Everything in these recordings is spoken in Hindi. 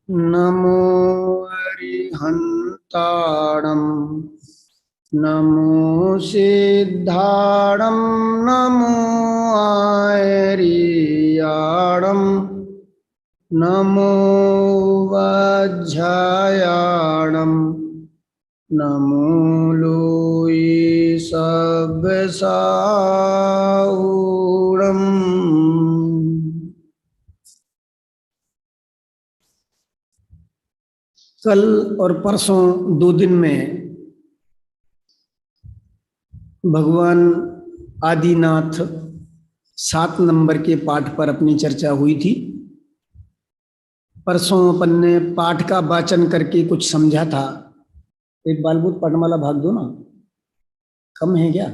नमो अरिहन्ताणं नमो सिद्धाणं नमो आयर्याणं नमो वज्झायाणं नमो लोई सब्साऊणम्। कल और परसों 2 दिन में भगवान आदिनाथ 7 नंबर के पाठ पर अपनी चर्चा हुई थी। परसों अपन ने पाठ का वाचन करके कुछ समझा था। एक बालबूत पढ़ने भाग दो ना, कम है क्या?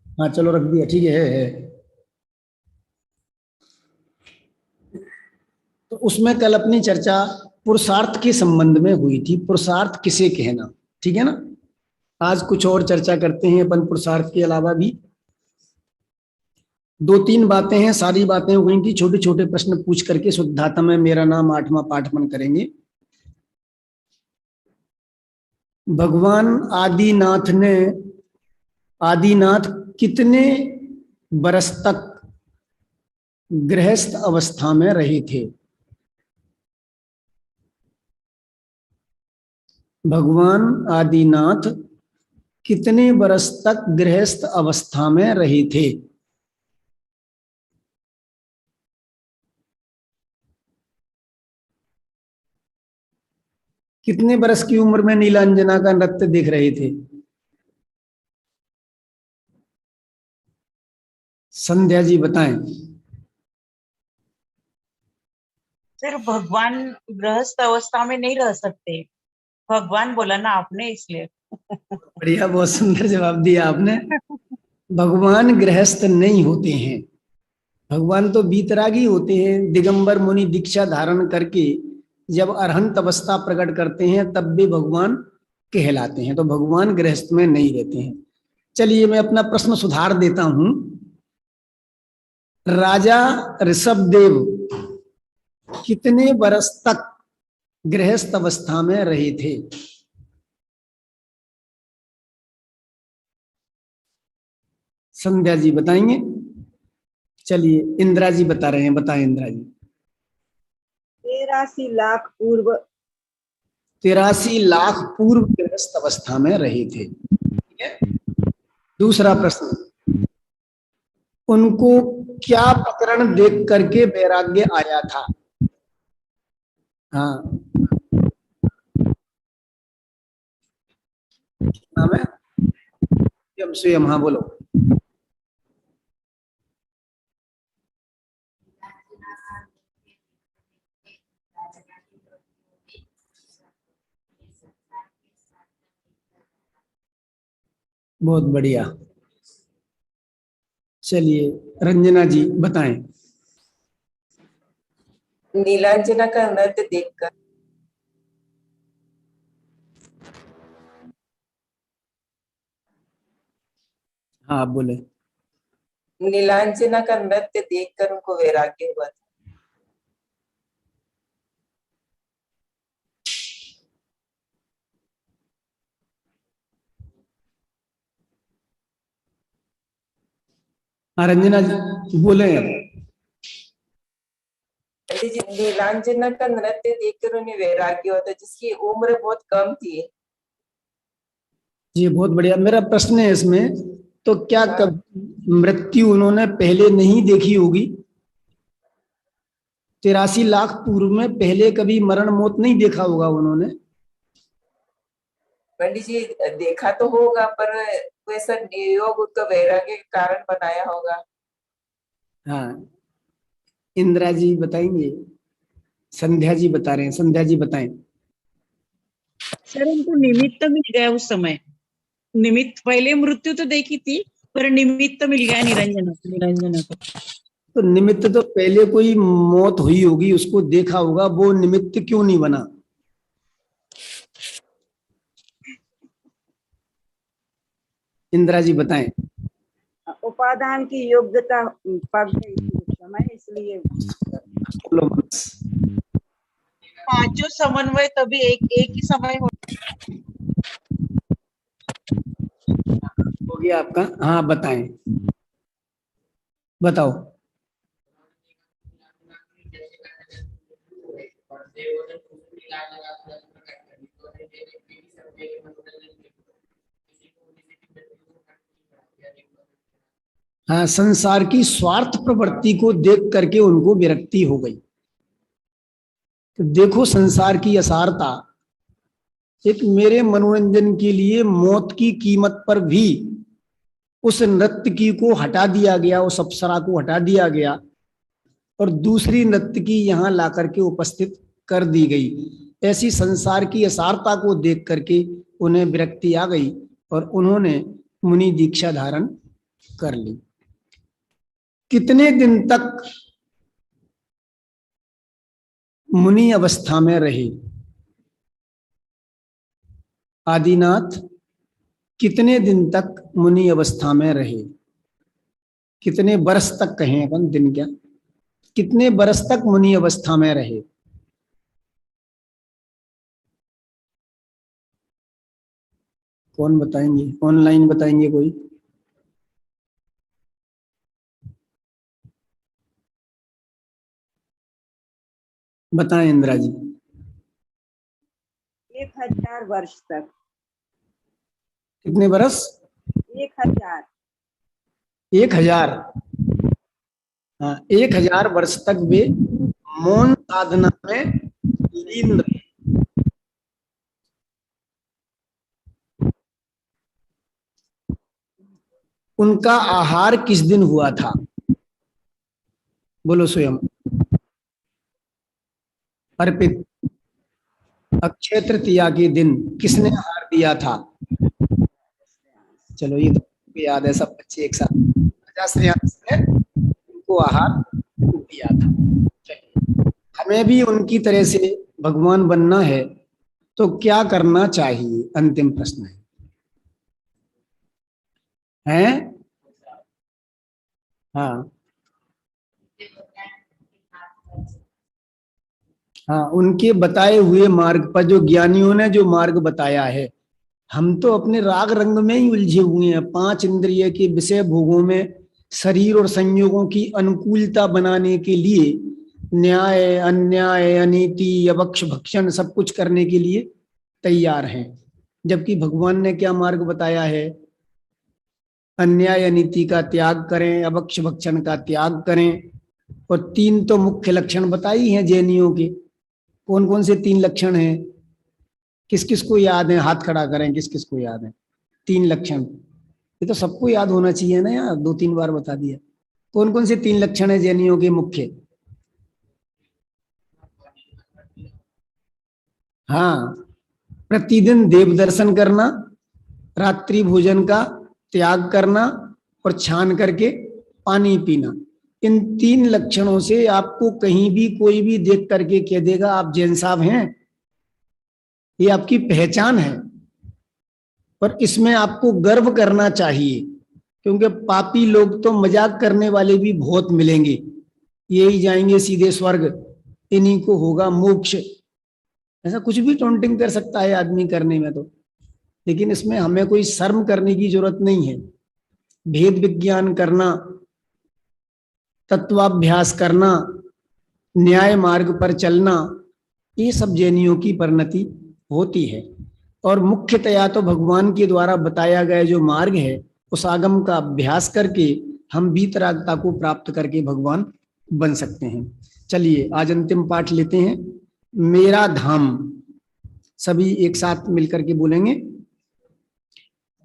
हाँ चलो रख दिया, ठीक है। तो उसमें कल अपनी चर्चा पुरुषार्थ के संबंध में हुई थी। पुरुषार्थ किसे कहना, ठीक है ना। आज कुछ और चर्चा करते हैं अपन पुरुषार्थ के अलावा भी। 2-3 बातें हैं, सारी बातें हुई थी। छोटे छोटे प्रश्न पूछ करके शुद्धात्मा में मेरा नाम 8वां पाठ अपन करेंगे। भगवान आदिनाथ कितने बरस तक गृहस्थ अवस्था में रहे थे? भगवान आदिनाथ कितने बरस तक गृहस्थ अवस्था में रहे थे? कितने बरस की उम्र में नीलांजना का नृत्य देख रहे थे? संध्या जी बताएं। सिर्फ भगवान गृहस्थ अवस्था में नहीं रह सकते, भगवान बोला ना आपने, इसलिए। बढ़िया, बहुत सुंदर जवाब दिया आपने। भगवान गृहस्थ नहीं होते हैं, भगवान तो बीतरागी होते हैं। दिगंबर मुनि दीक्षा धारण करके जब अरहंत अवस्था प्रकट करते हैं तब भी भगवान कहलाते हैं। तो भगवान गृहस्थ में नहीं रहते हैं। चलिए मैं अपना प्रश्न सुधार देता हूं। राजा ऋषभदेव कितने वर्ष तक गृहस्थ अवस्था में रहे थे? संध्या जी बताएंगे। चलिए इंदिरा जी बता रहे हैं, बताएं इंदिरा जी। 83 लाख पूर्व। 83 लाख पूर्व गृहस्थ अवस्था में रहे थे, ठीक है। दूसरा प्रश्न, उनको क्या प्रकरण देख करके वैराग्य आया था? हाँ, नाम है यम स्वयं। हाँ बोलो। बहुत बढ़िया। चलिए रंजना जी बताएं। नीलांजना का नृत्य देखकर। हाँ आप बोले। नीलांजना का नृत्य देखकर उनको वैराग्य हुआ था। हाँ रंजना जी बोले। पंडित जी, नीलांजना का नृत्य देखकर उन्हें वैराग्य हुआ था, जिसकी उम्र बहुत कम थी। जी बहुत बढ़िया। मेरा प्रश्न है इसमें, तो क्या मृत्यु उन्होंने पहले नहीं देखी होगी? 83 लाख पूर्व में पहले कभी मरण मौत नहीं देखा होगा उन्होंने? पंडित जी देखा तो होगा, पर कोई ऐसा नियोग उनका वैराग्य के कारण बनाया होगा। हाँ इंदिरा जी बताएंगे। संध्या जी बता रहे हैं, संध्या जी बताएं। सर उनको निमित्त मिल गया उस समय। निमित्त, पहले मृत्यु तो देखी थी पर निमित्त मिल गया निरंजना को। तो निमित्त तो पहले कोई मौत हुई होगी, उसको देखा होगा, वो निमित्त क्यों नहीं बना? इंदिरा जी बताएं। उपादान की योग्यता पड़ गई थी उस समय, इसलिए बोलो मनस। पांचों समन्वय तभी एक ही समय हो। हो गया आपका? हाँ बताएं, बताओ। हाँ, संसार की स्वार्थ प्रवृत्ति को देख करके उनको विरक्ति हो गई। तो देखो संसार की असारता, एक मेरे मनोरंजन के लिए मौत की कीमत पर भी उस नर्तकी को हटा दिया गया, उस अप्सरा को हटा दिया गया और दूसरी नर्तकी यहां ला करके उपस्थित कर दी गई। ऐसी संसार की असारता को देख करके उन्हें विरक्ति आ गई और उन्होंने मुनि दीक्षा धारण कर ली। कितने दिन तक मुनि अवस्था में रहे? आदिनाथ कितने दिन तक मुनि अवस्था में रहे? कितने वर्ष तक कहें अपन, दिन क्या, कितने वर्ष तक मुनि अवस्था में रहे? कौन बताएंगे? ऑनलाइन बताएंगे कोई? बताएं इंदिरा जी। 1000 वर्ष तक। कितने वर्ष? 1000। 1000। हाँ, 1000 वर्ष तक वे मौन साधना में लीन रहे। उनका आहार किस दिन हुआ था? बोलो स्वयं। अर्पित, अक्षय तृतीया के दिन किसने आहार दिया था? चलो ये तो याद है, सब बच्चे एक साथ। प्रजाश्रेयांश ने उनको आहार दिया था। चलिए, हमें भी उनकी तरह से भगवान बनना है तो क्या करना चाहिए? अंतिम प्रश्न है। हाँ हाँ, उनके बताए हुए मार्ग पर, जो ज्ञानियों ने जो मार्ग बताया है, हम तो अपने राग रंग में ही उलझे हुए हैं। 5 इंद्रिय के विषय भोगों में शरीर और संयोगों की अनुकूलता बनाने के लिए न्याय, अन्याय, अनीति, अभक्ष भक्षण सब कुछ करने के लिए तैयार हैं। जबकि भगवान ने क्या मार्ग बताया है? अन्याय अनीति का त्याग करें, अभक्ष भक्षण का त्याग करें। और 3 तो मुख्य लक्षण बताई हैं जैनियों के। कौन कौन से 3 लक्षण हैं? किस किस को याद है? हाथ खड़ा करें, किस किस को याद है 3 लक्षण? ये तो सबको याद होना चाहिए ना यार, 2-3 बार बता दिया। कौन कौन से 3 लक्षण है जैनियों के मुख्य? हाँ, प्रतिदिन देव दर्शन करना, रात्रि भोजन का त्याग करना और छान करके पानी पीना। इन 3 लक्षणों से आपको कहीं भी कोई भी देख करके कह देगा आप जैन साहब हैं, ये आपकी पहचान है। और इसमें आपको गर्व करना चाहिए, क्योंकि पापी लोग तो मजाक करने वाले भी बहुत मिलेंगे। यही जाएंगे सीधे स्वर्ग, इन्हीं को होगा मोक्ष। ऐसा कुछ भी टॉन्टिंग कर सकता है आदमी करने में तो, लेकिन इसमें हमें कोई शर्म करने की जरूरत नहीं है। भेद विज्ञान करना, तत्वाभ्यास करना, न्याय मार्ग पर चलना, ये सब जैनियों की परिणति होती है। और मुख्यतया तो भगवान के द्वारा बताया गया जो मार्ग है, उस आगम का अभ्यास करके हम वीतरागता को प्राप्त करके भगवान बन सकते हैं। चलिए आज अंतिम पाठ लेते हैं, मेरा धाम। सभी एक साथ मिलकर के बोलेंगे,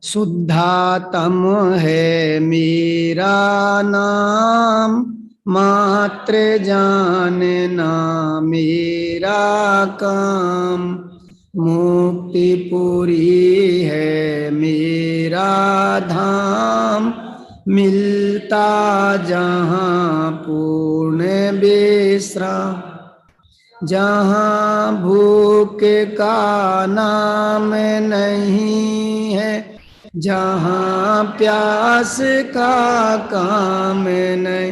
शुद्धात्म है मेरा नाम, मात्र जानना मेरा काम, मुक्ति पूरी है मेरा धाम, मिलता जहाँ पूर्ण विश्राम, जहाँ भूख का नाम नहीं है, जहाँ प्यास का काम नहीं,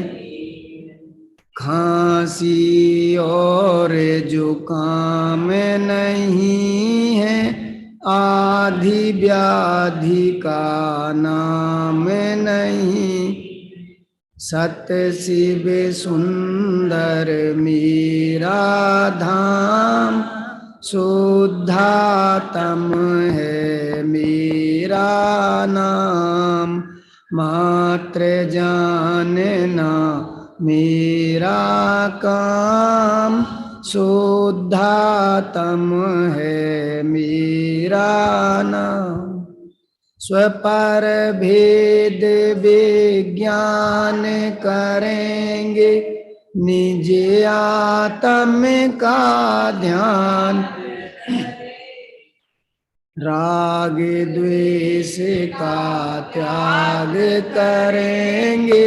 खांसी और जुकाम नहीं है, आधी व्याधि का नाम नहीं। सत शिव सुंदर मेरा धाम, शुद्धात्म है मेरा नाम। मात्र जानना मेरा काम, शुद्धात्म है मेरा नाम। स्वपर भेद विज्ञान करेंगे, निज आत्म का ध्यान। राग द्वेष का त्याग करेंगे,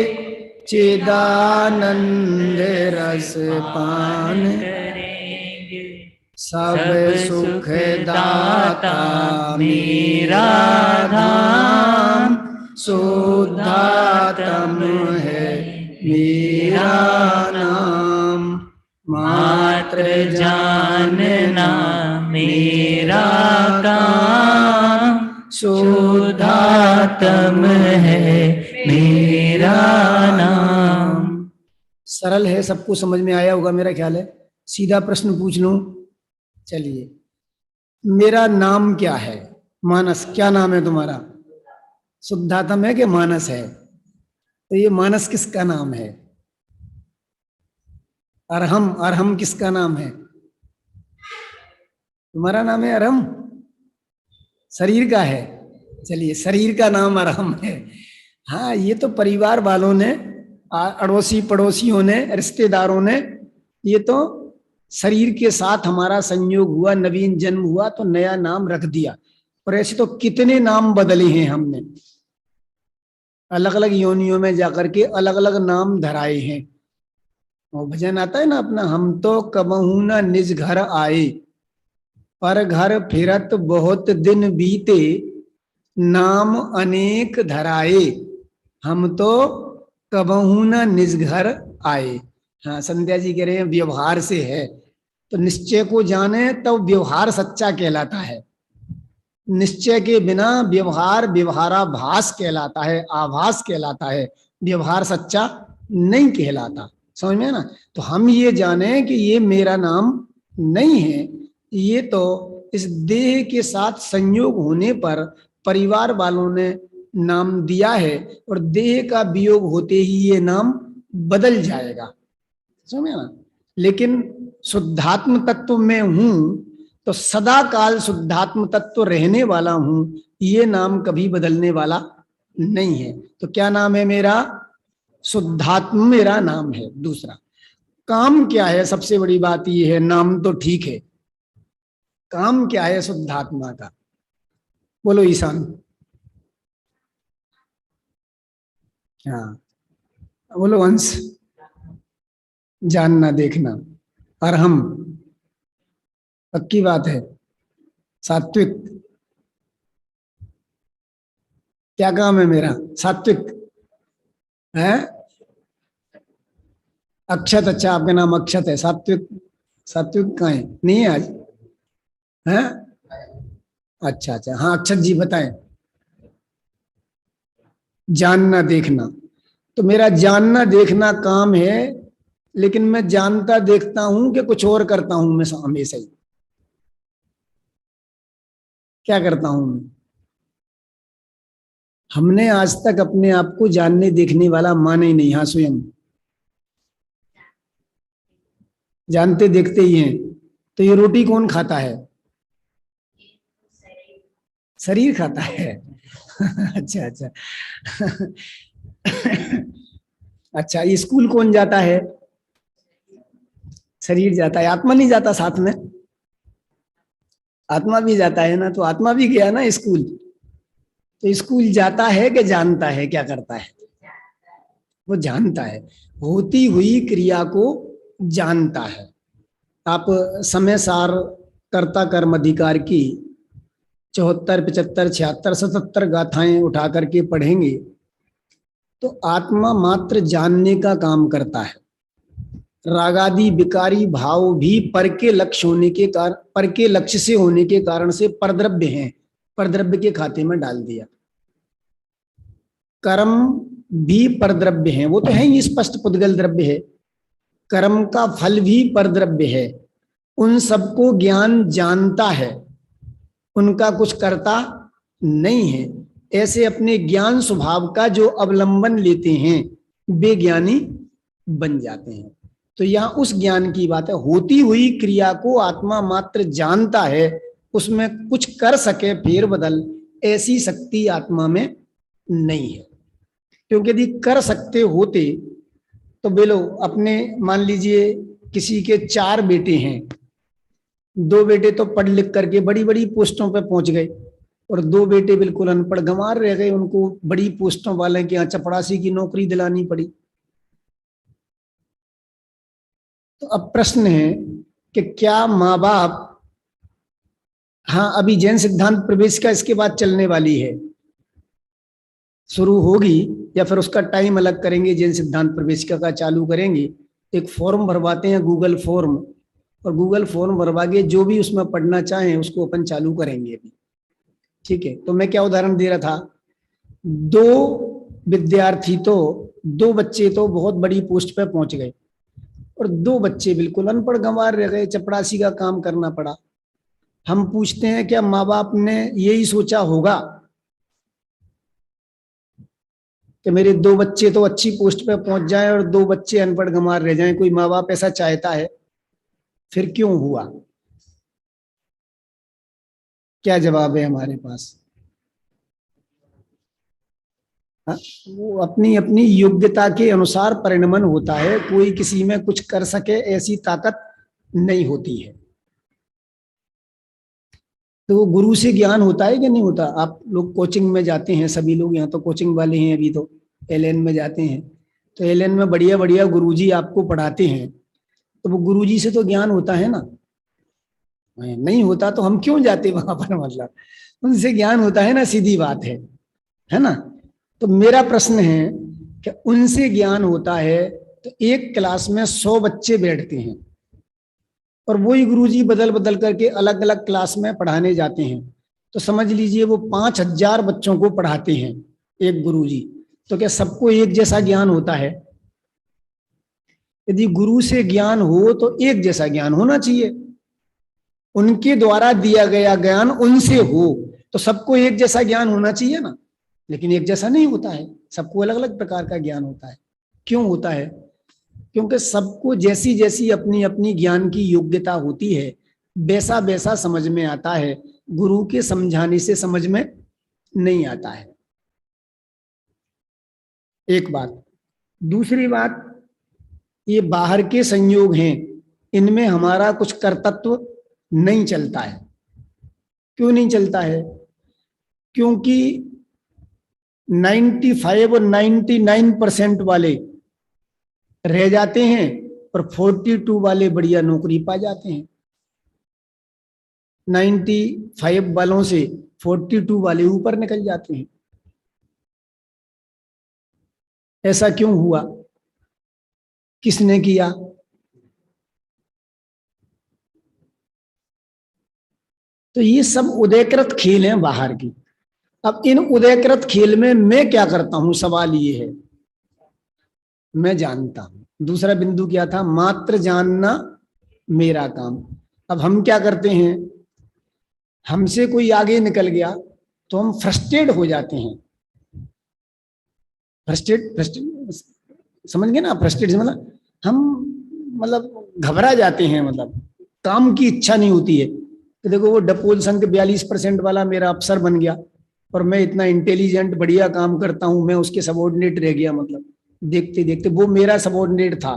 चिदानंद रस पान। सब सुख दाता मेरा धाम, शुद्धात्म है मेरा नाम। मात्र जानना मेरा काम, शुद्धात्म है मेरा नाम। सरल है, सबको समझ में आया होगा मेरा ख्याल है। सीधा प्रश्न पूछ लूं, चलिए, मेरा नाम क्या है? मानस। क्या नाम है तुम्हारा? शुद्धात्म है कि मानस है? तो ये मानस किसका नाम है? अरहम। अरहम किसका नाम है? तुम्हारा नाम है अरहम? शरीर का है? चलिए, शरीर का नाम अरहम है। हाँ, ये तो परिवार वालों ने, अड़ोसी पड़ोसियों ने, रिश्तेदारों ने, ये तो शरीर के साथ हमारा संयोग हुआ, नवीन जन्म हुआ तो नया नाम रख दिया। और ऐसे तो कितने नाम बदले हैं हमने, अलग अलग योनियों में जाकर के अलग अलग नाम धराए हैं। और भजन आता है ना अपना, हम तो कबहू न निज घर आए, पर घर फिरत बहुत दिन बीते, नाम अनेक धराए। हम तो कबहू न निज घर आए। हाँ, संध्या जी कह रहे हैं व्यवहार से है, तो निश्चय को जाने तो व्यवहार सच्चा कहलाता है। निश्चय के बिना व्यवहार व्यवहाराभास कहलाता है, आभास कहलाता है, व्यवहार सच्चा नहीं कहलाता। समझ में ना? तो हम ये जाने कि ये मेरा नाम नहीं है, ये तो इस देह के साथ संयोग होने पर परिवार वालों ने नाम दिया है, और देह का वियोग होते ही ये नाम बदल जाएगा। समझ ना? लेकिन शुद्धात्म तत्व में हूं तो सदा काल शुद्धात्म तत्व रहने वाला हूं, ये नाम कभी बदलने वाला नहीं है। तो क्या नाम है मेरा? शुद्धात्म मेरा नाम है। दूसरा काम क्या है? सबसे बड़ी बात यह है, नाम तो ठीक है, काम क्या है शुद्धात्मा का? बोलो ईशान। हाँ बोलो वंश। जानना देखना। अरहम, पक्की बात है। सात्विक, क्या काम है मेरा? सात्विक है। अक्षत, अच्छा आपका नाम अक्षत है। सात्विक, सात्विक कहाँ है? नहीं है आज? है? अच्छा अच्छा, हाँ अक्षत जी बताएं। जानना देखना, तो मेरा जानना देखना काम है, लेकिन मैं जानता देखता हूं कि कुछ और करता हूं मैं हमेशा ही? क्या करता हूं मैं? हमने आज तक अपने आप को जानने देखने वाला माना ही नहीं। हाँ, स्वयं जानते देखते ही हैं। तो ये रोटी कौन खाता है? शरीर खाता है। अच्छा अच्छा। अच्छा, ये स्कूल कौन जाता है? शरीर जाता है, आत्मा नहीं जाता साथ में? आत्मा भी जाता है ना, तो आत्मा भी गया ना स्कूल। तो स्कूल जाता है कि जानता है? क्या करता है? वो जानता है, होती हुई क्रिया को जानता है। आप समय सार कर्ता कर्म अधिकार की 74, 75, 76, 77 गाथाएं उठा करके पढ़ेंगे तो आत्मा मात्र जानने का काम करता है। रागादि विकारी भाव भी पर के लक्ष्य होने के कारण, पर के लक्ष्य से होने के कारण से परद्रव्य हैं, परद्रव्य के खाते में डाल दिया। कर्म भी परद्रव्य हैं, वो तो है ही, स्पष्ट पुद्गल द्रव्य है। कर्म का फल भी परद्रव्य है। उन सबको ज्ञान जानता है, उनका कुछ करता नहीं है। ऐसे अपने ज्ञान स्वभाव का जो अवलंबन लेते हैं वे ज्ञानी बन जाते हैं। तो यहाँ उस ज्ञान की बात है, होती हुई क्रिया को आत्मा मात्र जानता है, उसमें कुछ कर सके फेर बदल, ऐसी शक्ति आत्मा में नहीं है। क्योंकि यदि कर सकते होते तो बोलो, अपने मान लीजिए किसी के 4 बेटे हैं, 2 बेटे तो पढ़ लिख करके बड़ी बड़ी पोस्टों पर पहुंच गए और 2 बेटे बिल्कुल अनपढ़ गंवार रह गए, उनको बड़ी पोस्टों वाले के यहाँ चपरासी की नौकरी दिलानी पड़ी। तो अब प्रश्न है कि क्या माँ बाप, हाँ अभी जैन सिद्धांत प्रवेश का इसके बाद चलने वाली है, शुरू होगी, या फिर उसका टाइम अलग करेंगे, जैन सिद्धांत प्रवेशिका का चालू करेंगे। एक फॉर्म भरवाते हैं गूगल फॉर्म, और गूगल फॉर्म भरवा के जो भी उसमें पढ़ना चाहें उसको अपन चालू करेंगे अभी, ठीक है। तो मैं क्या उदाहरण दे रहा था, 2 विद्यार्थी तो 2 बच्चे तो बहुत बड़ी पोस्ट पे पहुंच गए और 2 बच्चे बिल्कुल अनपढ़ गंवार रह गए, चपरासी का काम करना पड़ा। हम पूछते हैं क्या माँ बाप ने यही सोचा होगा कि मेरे 2 बच्चे तो अच्छी पोस्ट पे पहुंच जाएं और 2 बच्चे अनपढ़ गंवार रह जाएं? कोई माँ बाप ऐसा चाहता है? फिर क्यों हुआ? क्या जवाब है हमारे पास? हाँ, वो अपनी अपनी योग्यता के अनुसार परिणमन होता है, कोई किसी में कुछ कर सके ऐसी ताकत नहीं होती है। तो वो गुरु से ज्ञान होता है कि नहीं होता? आप लोग कोचिंग में जाते हैं, सभी लोग यहाँ तो कोचिंग वाले हैं, अभी तो एलएन में जाते हैं, तो एलएन में बढ़िया बढ़िया गुरुजी आपको पढ़ाते हैं, तो वो गुरुजी से तो ज्ञान होता है ना? नहीं होता तो हम क्यों जाते वहां पर? मतलब उनसे ज्ञान होता है ना, सीधी बात है ना? तो मेरा प्रश्न है कि उनसे ज्ञान होता है तो एक क्लास में 100 बच्चे बैठते हैं और वही गुरुजी बदल बदल करके अलग अलग क्लास में पढ़ाने जाते हैं, तो समझ लीजिए वो 5000 बच्चों को पढ़ाते हैं एक गुरुजी। तो क्या सबको एक जैसा ज्ञान होता है? यदि गुरु से ज्ञान हो तो एक जैसा ज्ञान होना चाहिए, उनके द्वारा दिया गया ज्ञान उनसे हो तो सबको एक जैसा ज्ञान होना चाहिए ना। लेकिन एक जैसा नहीं होता है, सबको अलग अलग प्रकार का ज्ञान होता है। क्यों होता है? क्योंकि सबको जैसी जैसी अपनी अपनी ज्ञान की योग्यता होती है वैसा वैसा समझ में आता है, गुरु के समझाने से समझ में नहीं आता है। एक बात। दूसरी बात, ये बाहर के संयोग हैं, इनमें हमारा कुछ कर्तृत्व नहीं चलता है। क्यों नहीं चलता है? क्योंकि 95 और 99% वाले रह जाते हैं और 42 वाले बढ़िया नौकरी पा जाते हैं। 95 वालों से 42 वाले ऊपर निकल जाते हैं। ऐसा क्यों हुआ? किसने किया? तो ये सब उदयकृत खेल हैं बाहर की। अब इन उदयकृत खेल में मैं क्या करता हूं? सवाल ये है, मैं जानता हूं। दूसरा बिंदु क्या था? मात्र जानना मेरा काम। अब हम क्या करते हैं, हमसे कोई आगे निकल गया तो हम फ्रस्ट्रेट हो जाते हैं। फ्रस्ट्रेट समझ गए ना? फ्रस्ट्रेट मतलब हम मतलब घबरा जाते हैं, मतलब काम की इच्छा नहीं होती है। तो देखो वो डपोल संघ 42% वाला मेरा अफसर बन गया और मैं इतना इंटेलिजेंट बढ़िया काम करता हूं, मैं उसके सबॉर्डिनेट रह गया। मतलब देखते देखते वो मेरा सबॉर्डिनेट था।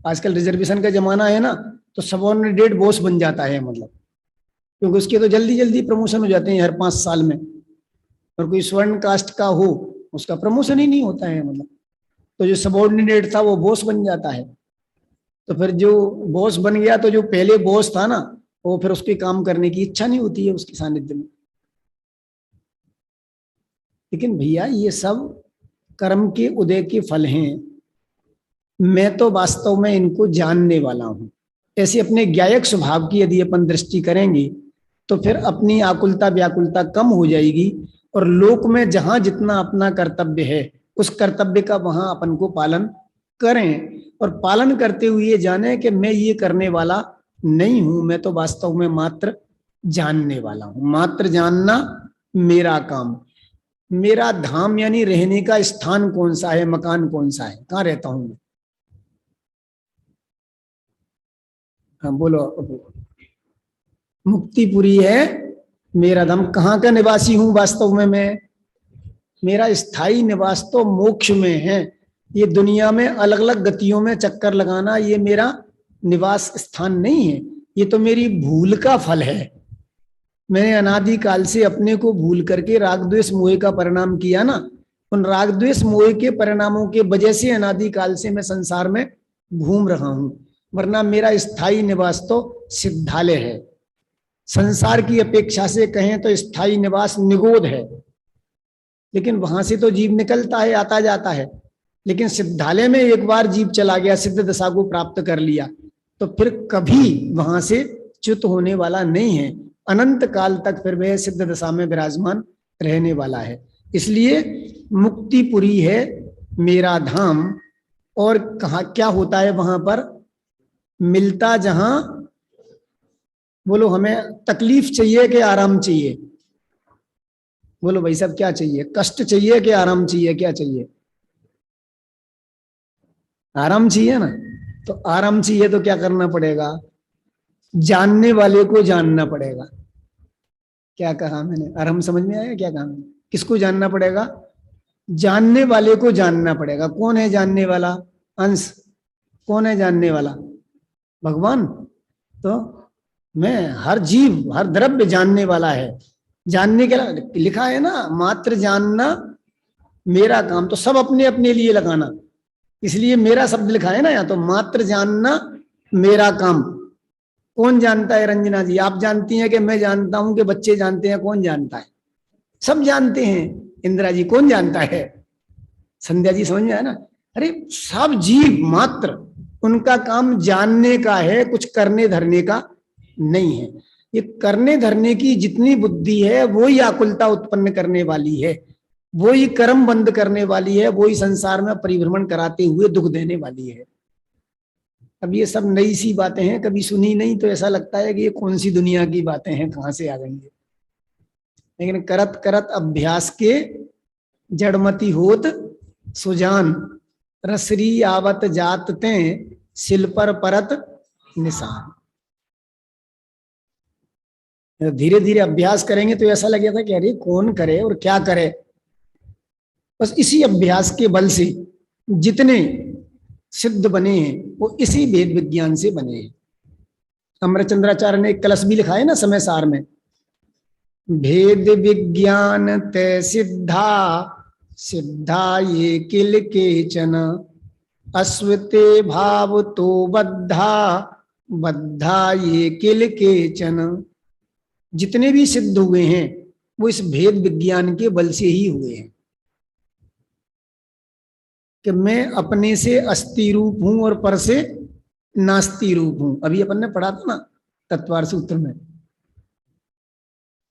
आजकल रिजर्वेशन का जमाना है ना, तो सबॉर्डिनेट बॉस बन जाता है, मतलब क्योंकि उसके तो जल्दी जल्दी प्रमोशन हो जाते हैं हर 5 साल में। और कोई स्वर्ण कास्ट का हो उसका प्रमोशन ही नहीं होता है, मतलब तो जो सबॉर्डिनेट था वो बॉस बन जाता है। तो फिर जो बॉस बन गया तो जो पहले बॉस था ना, वो फिर उसके काम करने की इच्छा नहीं होती है उसके सानिध्य में। लेकिन भैया ये सब कर्म के उदय के फल हैं। मैं तो वास्तव में इनको जानने वाला हूं। ऐसे अपने ज्ञायक स्वभाव की यदि अपन दृष्टि करेंगे तो फिर अपनी आकुलता व्याकुलता कम हो जाएगी, और लोक में जहां जितना अपना कर्तव्य है उस कर्तव्य का वहां अपन को पालन करें, और पालन करते हुए ये जाने कि मैं ये करने वाला नहीं हूं, मैं तो वास्तव में मात्र जानने वाला हूं। मात्र जानना मेरा काम। मेरा धाम यानी रहने का स्थान कौन सा है, मकान कौन सा है, कहाँ रहता हूं मैं? हाँ बोलो। मुक्तिपुरी है मेरा धाम। कहाँ का निवासी हूं वास्तव में मैं? मेरा स्थायी निवास तो मोक्ष में है। ये दुनिया में अलग अलग गतियों में चक्कर लगाना ये मेरा निवास स्थान नहीं है, ये तो मेरी भूल का फल है। मैंने अनादि काल से अपने को भूल करके राग द्वेष मोह का परिणाम किया ना, उन राग द्वेष मोह के परिणामों के वजह से अनादि काल से मैं संसार में घूम रहा हूं, वरना मेरा स्थायी निवास तो सिद्धालय है। संसार की अपेक्षा से कहें तो स्थायी निवास निगोद है, लेकिन वहां से तो जीव निकलता है, आता जाता है। लेकिन सिद्धालय में एक बार जीव चला गया, सिद्ध दशा को प्राप्त कर लिया, तो फिर कभी वहां से च्युत होने वाला नहीं है। अनंत काल तक फिर वह सिद्ध दशा में विराजमान रहने वाला है। इसलिए मुक्तिपुरी है मेरा धाम। और कहा क्या होता है वहां पर? मिलता जहां, बोलो हमें तकलीफ चाहिए कि आराम चाहिए? बोलो भाई साहब क्या चाहिए? कष्ट चाहिए कि आराम चाहिए? क्या चाहिए? आराम चाहिए ना। तो आराम चाहिए तो क्या करना पड़ेगा? जानने वाले को जानना पड़ेगा। क्या कहा मैंने? आराम समझ में आया क्या कहा मैंने? किसको जानना पड़ेगा? जानने वाले को जानना पड़ेगा। कौन है जानने वाला? अंश। कौन है जानने वाला? भगवान। तो मैं हर जीव हर द्रव्य जानने वाला है। जानने के लिखा है ना, मात्र जानना मेरा काम। तो सब अपने अपने लिए लगाना, इसलिए मेरा शब्द लिखा है ना यहाँ, तो मात्र जानना मेरा काम। कौन जानता है रंजना जी? आप जानती हैं कि मैं जानता हूं कि बच्चे जानते हैं? कौन जानता है? सब जानते हैं। इंदिरा जी कौन जानता है? संध्या जी समझ में आया ना? अरे सब जीव मात्र उनका काम जानने का है, कुछ करने धरने का नहीं है। ये करने धरने की जितनी बुद्धि है वो ही आकुलता उत्पन्न करने वाली है, वो ही कर्म बंद करने वाली है, वो ही संसार में परिभ्रमण कराते हुए दुख देने वाली है। अब ये सब नई सी बातें हैं, कभी सुनी नहीं, तो ऐसा लगता है कि ये कौन सी दुनिया की बातें हैं, कहां से आ गई है। लेकिन करत करत अभ्यास के जड़मती होत सुजान, रसरी आवत जात ते सिल पर परत निशान। धीरे धीरे अभ्यास करेंगे तो ऐसा लगेगा कि अरे कौन करे और क्या करे। बस इसी अभ्यास के बल से जितने सिद्ध बने हैं वो इसी वेद विज्ञान से बने हैं। अमरचंद्राचार्य ने एक कलश भी लिखा है ना समय सार में, भेद विज्ञान ते सिद्धा, सिद्धा ये किल केचन, अश्वते भाव तो बद्धा, बद्धा ये किल केचन। जितने भी सिद्ध हुए हैं वो इस भेद विज्ञान के बल से ही हुए हैं कि मैं अपने से अस्ति रूप हूं और पर से नास्ति रूप हूं। अभी अपन ने पढ़ा था ना तत्वार सूत्र में।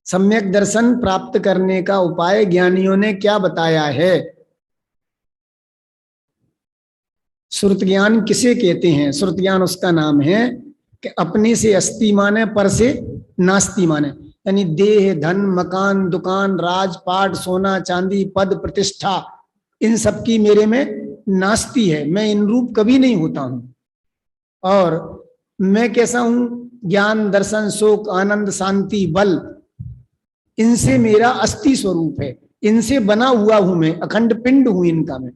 सम्यक दर्शन प्राप्त करने का उपाय ज्ञानियों ने क्या बताया है? श्रुत ज्ञान किसे कहते हैं? श्रुत ज्ञान उसका नाम है कि अपने से अस्ति माने, पर से नास्ति माने। यानी देह धन मकान दुकान राजपाट सोना चांदी पद प्रतिष्ठा इन सब की मेरे में नास्ति है, मैं इन रूप कभी नहीं होता हूं। और मैं कैसा हूं? ज्ञान दर्शन सुख आनंद शांति बल, इनसे मेरा अस्थि स्वरूप है, इनसे बना हुआ हूं मैं, अखंड पिंड हूं इनका मैं।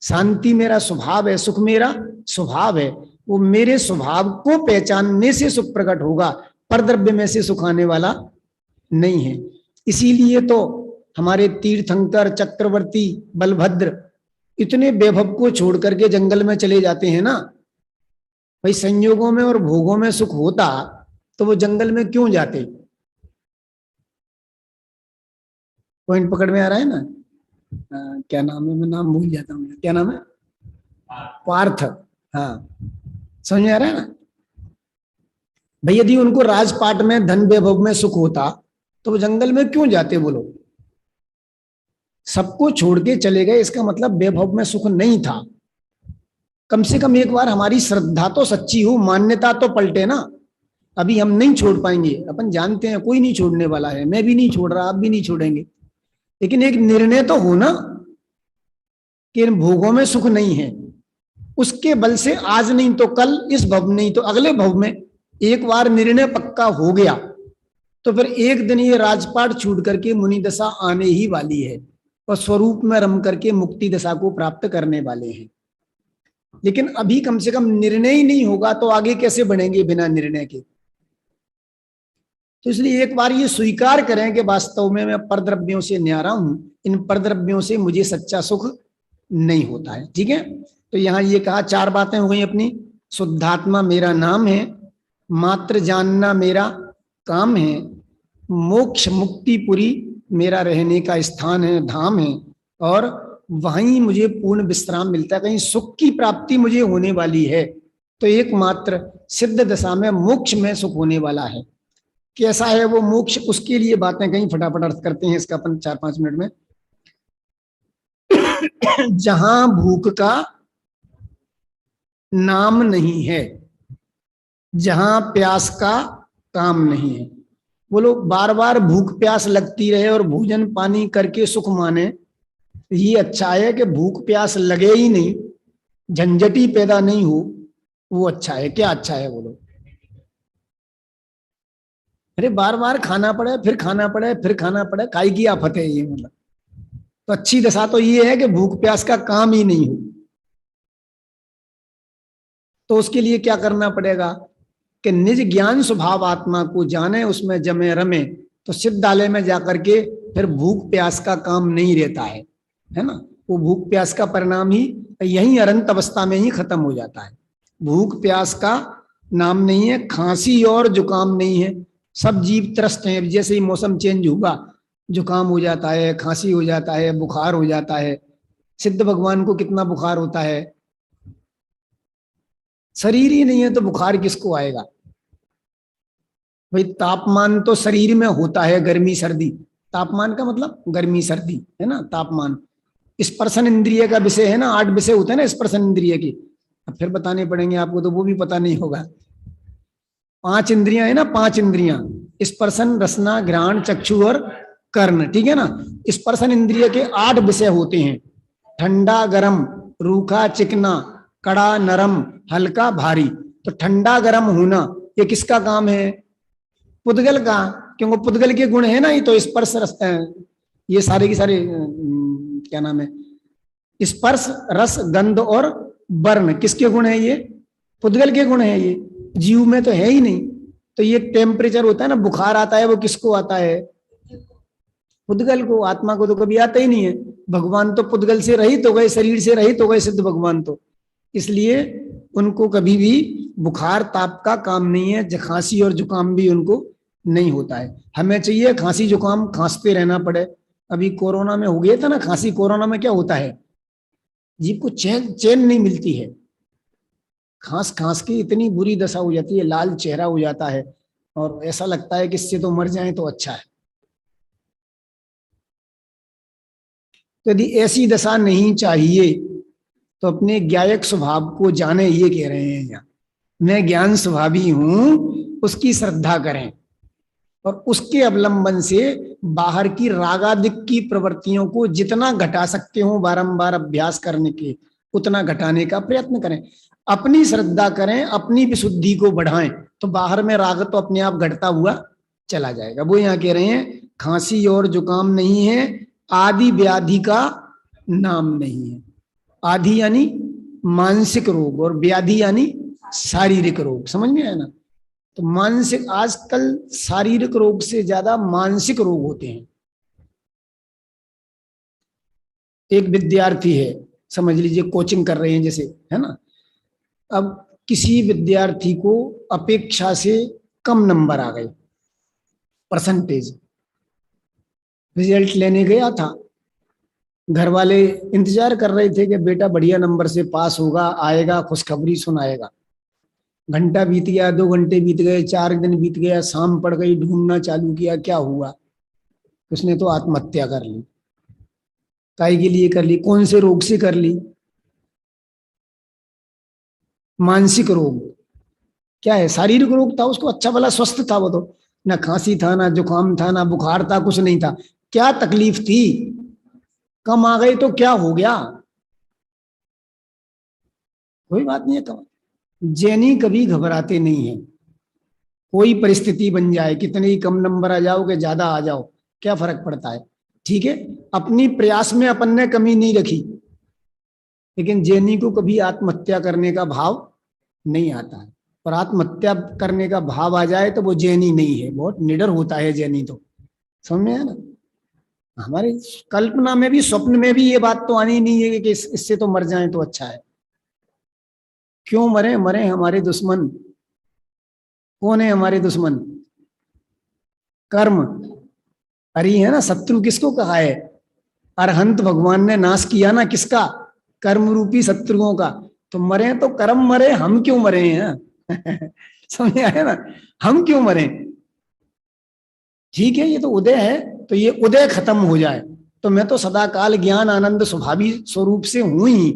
शांति मेरा स्वभाव है, सुख मेरा स्वभाव है। वो मेरे स्वभाव को पहचानने से सुख प्रकट होगा, पर द्रव्य में से सुख आने वाला नहीं है। इसीलिए तो हमारे तीर्थंकर चक्रवर्ती बलभद्र इतने वैभव को छोड़ करके जंगल में चले जाते हैं ना। भाई संयोगों में और भोगों में सुख होता तो वो जंगल में क्यों जाते? पॉइंट पकड़ में आ रहा है ना? क्या नाम है? मैं नाम भूल जाता हूँ, क्या नाम है? पार्थ, हाँ समझ में आ रहा है ना भाई। यदि उनको राजपाट में धन वैभव में सुख होता तो वो जंगल में क्यों जाते बोलो? सबको छोड़ के चले गए, इसका मतलब वैभव में सुख नहीं था। कम से कम एक बार हमारी श्रद्धा तो सच्ची हो, मान्यता तो पलटे ना। अभी हम नहीं छोड़ पाएंगे, अपन जानते हैं कोई नहीं छोड़ने वाला है, मैं भी नहीं छोड़ रहा, आप भी नहीं छोड़ेंगे, लेकिन एक निर्णय तो हो ना कि इन भोगों में सुख नहीं है। उसके बल से आज नहीं तो कल, इस भव नहीं तो अगले भव में एक बार निर्णय पक्का हो गया तो फिर एक दिन ये राजपाट छूट करके मुनि दशा आने ही वाली है और स्वरूप में रम करके मुक्ति दशा को प्राप्त करने वाले हैं। लेकिन अभी कम से कम निर्णय ही नहीं होगा तो आगे कैसे बढ़ेंगे बिना निर्णय के? तो इसलिए एक बार ये स्वीकार करें कि वास्तव में मैं परद्रव्यों से न्यारा हूं, इन परद्रव्यों से मुझे सच्चा सुख नहीं होता है। ठीक है, तो यहां ये कहा, चार बातें हो गई अपनी। शुद्धात्मा मेरा नाम है, मात्र जानना मेरा काम है, मोक्ष मुक्तिपुरी मेरा रहने का स्थान है, धाम है, और वहीं मुझे पूर्ण विश्राम मिलता है, कहीं सुख की प्राप्ति मुझे होने वाली है। तो एकमात्र सिद्ध दशा में मोक्ष में सुख होने वाला है। कैसा है वो मोक्ष, उसके लिए बातें कहीं फटाफट अर्थ करते हैं इसका अपन 4-5 मिनट में। जहां भूख का नाम नहीं है, जहां प्यास का काम नहीं है। बोलो, बार बार भूख प्यास लगती रहे और भोजन पानी करके सुख माने, ये अच्छा है कि भूख प्यास लगे ही नहीं, झंझटी पैदा नहीं हो, वो अच्छा है? क्या अच्छा है बोलो? अरे बार बार खाना पड़े, फिर खाना पड़े, फिर खाना पड़े, काई की आफत है ये? मतलब तो अच्छी दशा तो ये है कि भूख प्यास का काम ही नहीं हो। तो उसके लिए क्या करना पड़ेगा कि निज ज्ञान स्वभाव आत्मा को जाने, उसमें जमे रमे, तो सिद्धालय में जाकर के फिर भूख प्यास का काम नहीं रहता है ना। वो भूख प्यास का परिणाम ही यही अनंत अवस्था में ही खत्म हो जाता है। भूख प्यास का नाम नहीं है, खांसी और जुकाम नहीं है। सब जीव त्रस्त हैं, जैसे ही मौसम चेंज हुआ जुकाम हो जाता है, खांसी हो जाता है, बुखार हो जाता है। सिद्ध भगवान को कितना बुखार होता है? शरीर ही नहीं है तो बुखार किसको आएगा भाई? तापमान तो शरीर में होता है, गर्मी सर्दी। तापमान का मतलब गर्मी सर्दी है ना, तापमान। स्पर्शन इंद्रिय का विषय है ना, 8 विषय होते हैं ना स्पर्शन इंद्रिय की। अब फिर बताने पड़ेंगे आपको, तो वो भी पता नहीं होगा। 5 इंद्रियां है ना, 5 इंद्रियां, स्पर्शन रसना घ्राण चक्षु और कर्ण। ठीक है ना, स्पर्शन इंद्रिय के 8 विषय होते हैं, ठंडा गरम, रूखा चिकना, कड़ा नरम, हल्का भारी। तो ठंडा गरम होना ये किसका काम है? पुद्गल का, क्योंकि पुद्गल के गुण है ना, ये तो स्पर्श रस, ये सारे की सारे क्या नाम है, स्पर्श रस गंध और वर्ण किसके गुण है? ये पुद्गल के गुण है। ये जीव में तो है ही नहीं। तो ये टेम्परेचर होता है ना, बुखार आता है, वो किसको आता है? पुद्गल को। आत्मा को तो कभी आता ही नहीं है। भगवान तो पुद्गल से रहित हो गए, शरीर से रहित हो गए सिद्ध भगवान तो, इसलिए उनको कभी भी बुखार ताप का काम नहीं है। खांसी और जुकाम भी उनको नहीं होता है। हमें चाहिए खांसी जुकाम खांसते रहना पड़े। अभी कोरोना में हो गया था ना खांसी। कोरोना में क्या होता है, जीव को चैन चैन नहीं मिलती है। खांस खांस की इतनी बुरी दशा हो जाती है, लाल चेहरा हो जाता है और ऐसा लगता है कि इससे तो मर जाए तो अच्छा है। तो यदि ऐसी दशा नहीं चाहिए तो अपने ज्ञायक स्वभाव को जाने, ये कह रहे हैं यहाँ। मैं ज्ञान स्वभावी हूं, उसकी श्रद्धा करें और उसके अवलंबन से बाहर की रागादिक की प्रवृत्तियों को जितना घटा सकते हो बारंबार अभ्यास करने के, उतना घटाने का प्रयत्न करें। अपनी श्रद्धा करें, अपनी विशुद्धि को बढ़ाएं, तो बाहर में राग तो अपने आप घटता हुआ चला जाएगा। वो यहाँ कह रहे हैं खांसी और जुकाम नहीं है, आदि व्याधि का नाम नहीं है। आदि यानी मानसिक रोग और व्याधि यानी शारीरिक रोग। समझ में आया ना? तो मानसिक, आजकल शारीरिक रोग से ज्यादा मानसिक रोग होते हैं। एक विद्यार्थी है, समझ लीजिए कोचिंग कर रहे हैं जैसे, है ना। अब किसी विद्यार्थी को अपेक्षा से कम नंबर आ गए, परसेंटेज, रिजल्ट लेने गया था, घर वाले इंतजार कर रहे थे कि बेटा बढ़िया नंबर से पास होगा, आएगा, खुशखबरी सुनाएगा। घंटा बीत गया, 2 घंटे बीत गए, 4 दिन बीत गया, शाम पड़ गई, ढूंढना चालू किया, क्या हुआ? उसने तो आत्महत्या कर ली। काय के लिए कर ली? कौन से रोग से कर ली? मानसिक रोग। क्या है? शारीरिक रोग था उसको, अच्छा भला स्वस्थ था वो तो, ना खांसी था, ना जुकाम था, ना बुखार था, कुछ नहीं था। क्या तकलीफ थी? कम आ गई तो क्या हो गया? कोई बात नहीं है। कम जैनी कभी घबराते नहीं है। कोई परिस्थिति बन जाए, कितने ही कम नंबर आ जाओ कि ज्यादा आ जाओ, क्या फर्क पड़ता है? ठीक है, अपनी प्रयास में अपन ने कमी नहीं रखी, लेकिन जैनी को कभी आत्महत्या करने का भाव नहीं आता है। और आत्महत्या करने का भाव आ जाए तो वो जैनी नहीं है, बहुत निडर होता है जैनी तो। समझ में है ना? हमारी कल्पना में भी, स्वप्न में भी ये बात तो आनी नहीं है कि इससे तो मर जाएं तो अच्छा है। क्यों मरे? मरे हमारे दुश्मन। कौन है हमारे दुश्मन? कर्म। अरे है ना, शत्रु किसको कहा है? अरहंत भगवान ने नाश किया ना, किसका? कर्म रूपी शत्रुओं का। तो मरे तो कर्म मरे, हम क्यों मरे हैं? समझ आया ना? हम क्यों मरे? ठीक है, ये तो उदय है, तो ये उदय खत्म हो जाए तो मैं तो सदा काल ज्ञान आनंद स्वभावी स्वरूप से हूं ही,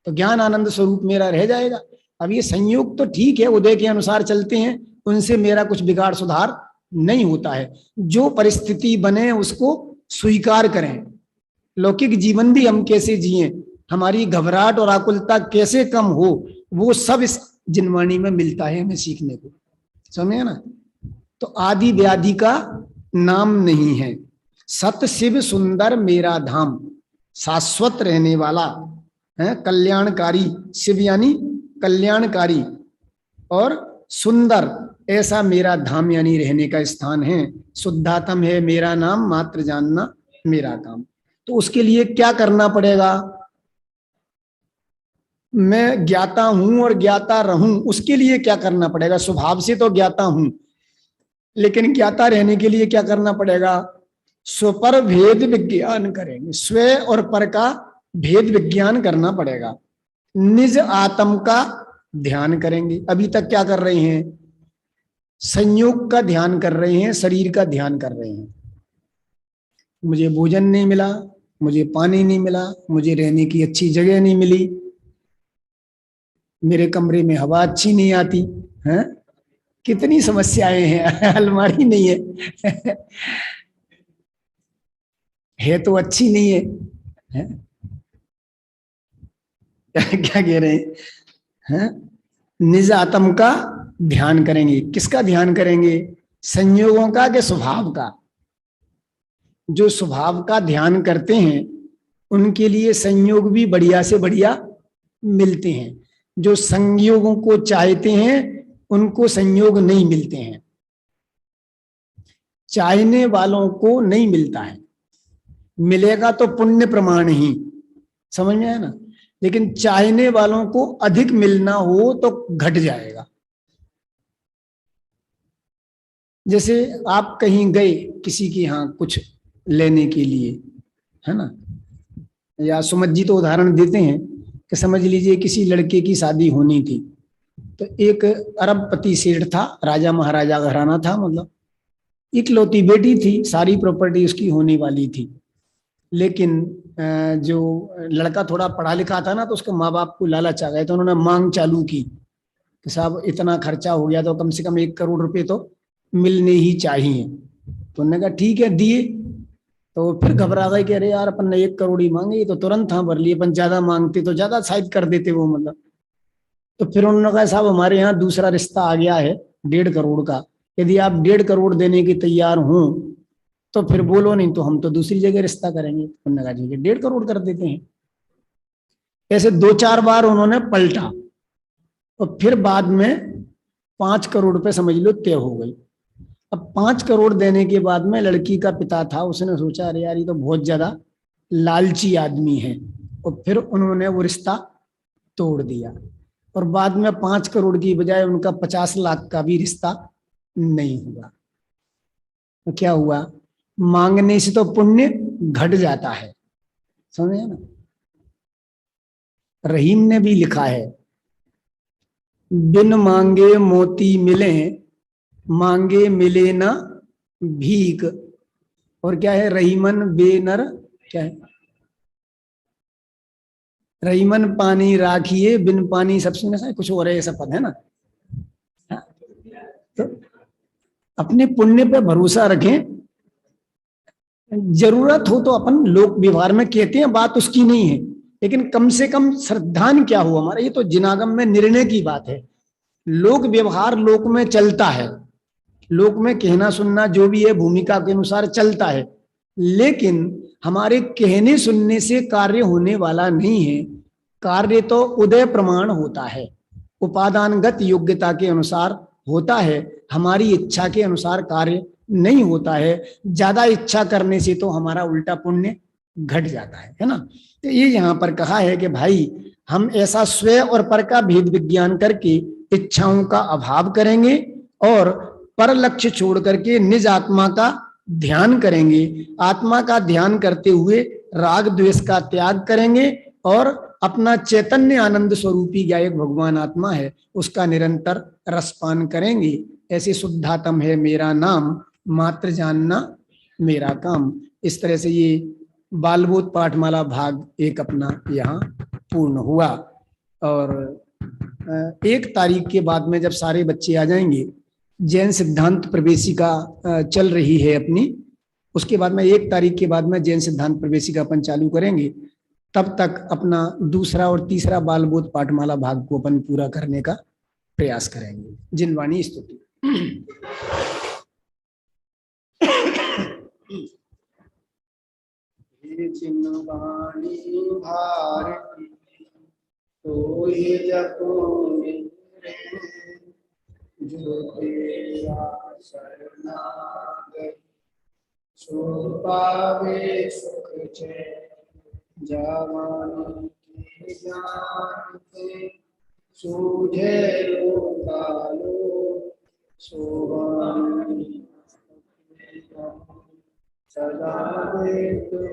तो ज्ञान आनंद स्वरूप मेरा रह जाएगा। अब ये संयोग तो ठीक है, उदय के अनुसार चलते हैं, उनसे मेरा कुछ बिगाड़ सुधार नहीं होता है। जो परिस्थिति बने उसको स्वीकार करें। लौकिक जीवन भी हम कैसे जिए, हमारी घबराहट और आकुलता कैसे कम हो, वो सब इस जिनवाणी में मिलता है हमें सीखने को। समझे ना? तो आदि व्याधि का नाम नहीं है। सत शिव सुंदर मेरा धाम, शाश्वत रहने वाला है, कल्याणकारी। शिव यानी कल्याणकारी, और सुंदर ऐसा मेरा धाम यानी रहने का स्थान है। शुद्धात्म है मेरा नाम, मात्र जानना मेरा काम। तो उसके लिए क्या करना पड़ेगा? मैं ज्ञाता हूं और ज्ञाता रहूं, उसके लिए क्या करना पड़ेगा? स्वभाव से तो ज्ञाता हूं, लेकिन ज्ञाता रहने के लिए क्या करना पड़ेगा? स्वपर भेद विज्ञान करेंगे। स्व और पर का भेद विज्ञान करना पड़ेगा। निज आत्म का ध्यान करेंगे। अभी तक क्या कर रहे हैं? संयोग का ध्यान कर रहे हैं, शरीर का ध्यान कर रहे हैं। मुझे भोजन नहीं मिला, मुझे पानी नहीं मिला, मुझे रहने की अच्छी जगह नहीं मिली, मेरे कमरे में हवा अच्छी नहीं आती है, कितनी समस्याएं हैं। अलमारी नहीं है, है तो अच्छी नहीं है? क्या कह रहे हैं? निज आत्म का ध्यान करेंगे। किसका ध्यान करेंगे? संयोगों का कि स्वभाव का? जो स्वभाव का ध्यान करते हैं उनके लिए संयोग भी बढ़िया से बढ़िया मिलते हैं। जो संयोगों को चाहते हैं उनको संयोग नहीं मिलते हैं। चाहने वालों को नहीं मिलता है, मिलेगा तो पुण्य प्रमाण ही। समझ में आया ना? लेकिन चाहने वालों को अधिक मिलना हो तो घट जाएगा। जैसे आप कहीं गए किसी के यहाँ कुछ लेने के लिए, है ना, या सुमत जी तो उदाहरण देते हैं कि समझ लीजिए किसी लड़के की शादी होनी थी, तो एक अरबपति सेठ था, राजा महाराजा घराना था, मतलब इकलौती बेटी थी, सारी प्रॉपर्टी उसकी होने वाली थी। लेकिन जो लड़का थोड़ा पढ़ा लिखा था ना, तो उसके माँ बाप को लालच आ गए, तो उन्होंने मांग चालू की कि साहब इतना खर्चा हो गया तो कम से कम 1 करोड़ रुपए तो मिलने ही चाहिए। तो उन्होंने कहा ठीक है, दिए। तो फिर घबरा गए कि अरे यार अपन ने 1 करोड़ ही मांगे, तो तुरंत हाँ भर लिए, अपन ज्यादा मांगते तो ज्यादा शायद कर देते वो, मतलब। तो फिर उन्होंने कहा साहब हमारे यहाँ दूसरा रिश्ता आ गया है 1.5 करोड़ का, यदि आप 1.5 करोड़ देने के तैयार हों तो फिर बोलो, नहीं तो हम तो दूसरी जगह रिश्ता करेंगे। उन्होंने कहा ठीक है 1.5 करोड़ कर देते हैं। ऐसे 2-4 बार उन्होंने पलटा, और फिर बाद में 5 करोड़ रुपए समझ लो तय हो गई। अब 5 करोड़ देने के बाद में लड़की का पिता था, उसने सोचा अरे यार ये तो बहुत ज्यादा लालची आदमी है, और फिर उन्होंने वो रिश्ता तोड़ दिया। और बाद में 5 करोड़ की बजाय उनका 50 लाख का भी रिश्ता नहीं हुआ। तो क्या हुआ? मांगने से तो पुण्य घट जाता है। समझे ना। रहीम ने भी लिखा है, बिन मांगे मोती मिले, मांगे मिले ना भीख। और क्या है, रहीमन बेनर, क्या है, रहीमन पानी राखिए, बिन पानी सबसे नशा, कुछ और है, ऐसा पद है ना। तो अपने पुण्य पे भरोसा रखें, जरूरत हो तो अपन लोक व्यवहार में कहते हैं, बात उसकी नहीं है, लेकिन कम से कम श्रद्धान क्या हो हमारा, ये तो जिनागम में निर्णय की बात है। लोक व्यवहार लोक में चलता है, लोक में कहना सुनना जो भी है भूमिका के अनुसार चलता है, लेकिन हमारे कहने सुनने से कार्य होने वाला नहीं है। कार्य तो उदय प्रमाण होता है, उपादानगत योग्यता के अनुसार होता है, हमारी इच्छा के अनुसार कार्य नहीं होता है। ज्यादा इच्छा करने से तो हमारा उल्टा पुण्य घट जाता है ना। तो ये यहाँ पर कहा है कि भाई हम ऐसा स्वयं और पर का भेद विज्ञान करके इच्छाओं का अभाव करेंगे और पर लक्ष्य छोड़ करके निज आत्मा का ध्यान करेंगे। आत्मा का ध्यान करते हुए राग द्वेष का त्याग करेंगे और अपना चैतन्य आनंद स्वरूपी गायक भगवान आत्मा है उसका निरंतर रसपान करेंगे। ऐसे शुद्धात्म है मेरा नाम, मात्र जानना मेरा काम। इस तरह से ये बालबोध पाठमाला भाग 1 अपना यहाँ पूर्ण हुआ। और 1 तारीख के बाद में जब सारे बच्चे आ जाएंगे, जैन सिद्धांत प्रवेशिका चल रही है अपनी, उसके बाद में 1 तारीख के बाद में जैन सिद्धांत प्रवेशिका अपन चालू करेंगे। तब तक अपना दूसरा और तीसरा बालबोध पाठमाला भाग को अपन पूरा करने का प्रयास करेंगे। जिनवाणी स्तुति। जिनवाणी भारती तो ये जपो मेरे, जो तेरा शरणागत सो पावे सुख चैन। जावानी के जानते सूझे लोकालो, सोवानी सदा देतो।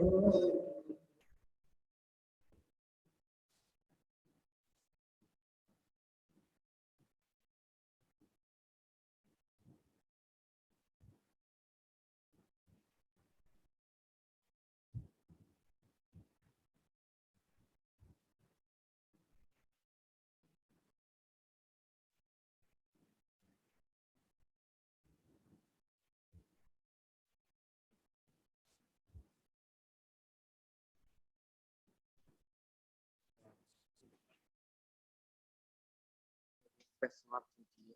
समाप्त कीजिए।